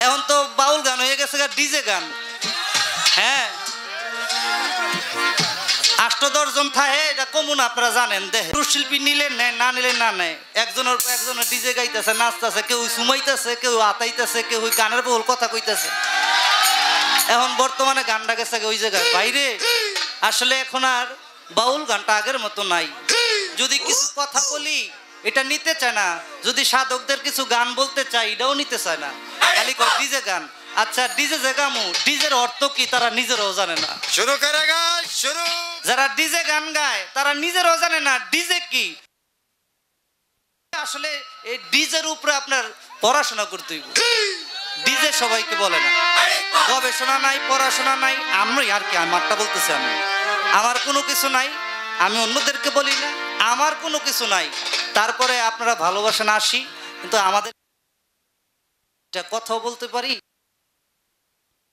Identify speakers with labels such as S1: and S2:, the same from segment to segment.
S1: এখন তো বাউল গান হয়ে গেছে ডিজে গান। হ্যাঁ ৮-১০ জন থাকে, এটা কমন আপনারা জানেন। দেখে পুরুষ শিল্পী নিলে নেয়, না নিলে না নেয়। একজনের ডিজে গাইতেছে, নাচতেছে, কেউ সুমাইতেছে, কেউ আতাইতেছে, কেউ গানের বহুল কথা কইতেছে। এখন বর্তমানে গানটা গেছে ওই জায়গায় বাইরে। আসলে এখন আর বাউল গানটা আগের মতো নাই। যদি কিছু কথা বলি এটা নিতে চায় না, যদি সাধকদের কিছু গান বলতে চাই এটাও নিতে চায় না, খালি ডিজে গান। আচ্ছা ডিজে যে গামু, ডিজের অর্থ কি তারা নিজেরাও জানে না। শুরু করে গান শুরু। যারা ডিজে গান গায় তারা নিজেরাও জানে না ডিজে কি। আসলে এই ডিজের উপরে আপনার পড়াশোনা করতে হইব। ডিজে সবাইকে বলে না, গবেষণা নাই, পড়াশোনা নাই। আমরাই আর কি, আমারটা বলতেছি, আমি আমার কোনো কিছু নাই, আমি অন্যদেরকে বলি না, আমার কোনো কিছু নাই। তারপরে আপনারা ভালোবাসেন আসি, কিন্তু আমাদের কথাও বলতে পারি,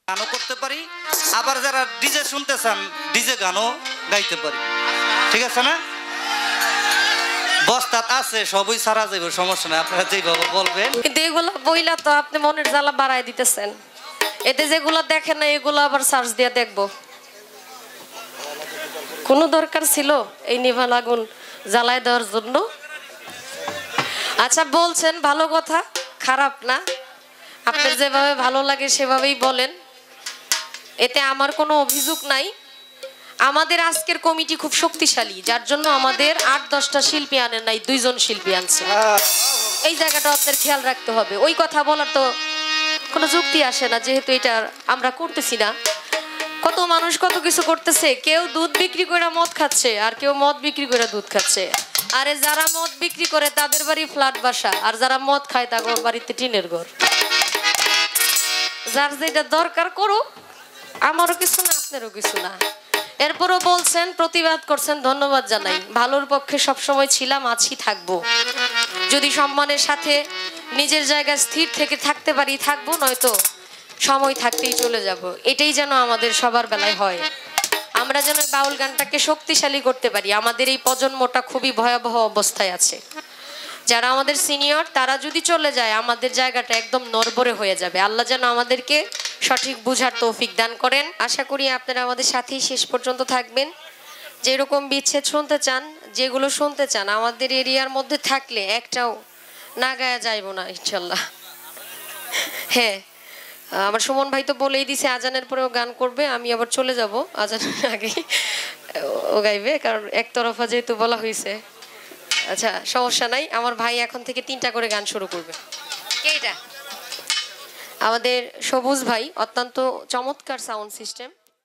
S1: গানও করতে পারি। আবার যারা ডিজে শুনতে চান ডিজে গানও গাইতে পারি। ঠিক আছে না? বস্তাত আছে, সবই সারা যাইব, সমস্যা নাই, আপনারা যেভাবে বলবেন।
S2: কিন্তু এগুলো বইলা তো আপনি মনের জ্বালা বাড়াই দিতেছেন। এতে যেগুলো দেখেন না এগুলো আবার সার্চ দিয়ে দেখবো। কোনো দরকার ছিল এই নিভাল আগুন জ্বালায় দেওয়ার জন্য? আচ্ছা বলছেন ভালো কথা, খারাপ না। আপনার যেভাবে ভালো লাগে সেভাবেই বলেন, এতে আমার কোনো অভিযোগ নাই। আমাদের আজকের কমিটি খুব শক্তিশালী, যার জন্য আমাদের ৮-১০টা শিল্পী আনে নাই, ২ জন শিল্পী আনছে। এই জায়গাটা আপনার খেয়াল রাখতে হবে। ওই কথা বলার তো কোনো যুক্তি আসে না, যেহেতু এটা আমরা করতেছি না। কত মানুষ কত কিছু করতেছে, কেউ দুধ বিক্রি করে মদ খাচ্ছে, আর কেউ মদ বিক্রি করে দুধ খাচ্ছে। আরে যারা মদ বিক্রি করে তাদের বাড়ি ফ্ল্যাট বাসা, আর যারা মদ খায় তাদের বাড়িতে টিনের ঘর। যার যেটা দরকার করো, আমারও কিছু না, আপনারও কিছু না। এরপরও বলছেন, প্রতিবাদ করছেন, ধন্যবাদ জানাই। ভালোর পক্ষে সবসময় ছিলাম, আছি, থাকবো। যদি সম্মানের সাথে নিজের জায়গায় স্থির থেকে থাকতে পারি থাকবো, নয়তো সময় থাকতেই চলে যাব। এটাই যেন আমাদের সবার বেলায় হয়। আমরা যেন বাউল গানটাকে শক্তিশালী করতে পারি। আমাদের এই প্রজন্মটা খুবই ভয়াবহ অবস্থায় আছে। যারা আমাদের সিনিয়র তারা যদি চলে যায়, আমাদের জায়গাটা একদম নড়বড়ে হয়ে যাবে। আল্লাহ যেন আমাদেরকে সঠিক বুঝার তৌফিক দান করেন। আশা করি আপনারা আমাদের সাথেই শেষ পর্যন্ত থাকবেন। যেরকম বিচ্ছেদ শুনতে চান, যেগুলো শুনতে চান, আমাদের এরিয়ার মধ্যে থাকলে একটাও না গায়া যাইব না ইনশাল্লাহ। হ্যাঁ, আমার সুমন ভাই তো বলেই দিছে আজানের পরেও গান করবে। আমি আবার চলে যাব আজানের আগেই, ও গাইবে, কারণ একতরফা যেহেতু বলা হয়েছে। আচ্ছা সমস্যা নাই, আমার ভাই এখন থেকে 3টা করে গান শুরু করবে। কে এটা? আমাদের সবুজ ভাই, অত্যন্ত চমৎকার সাউন্ড সিস্টেম।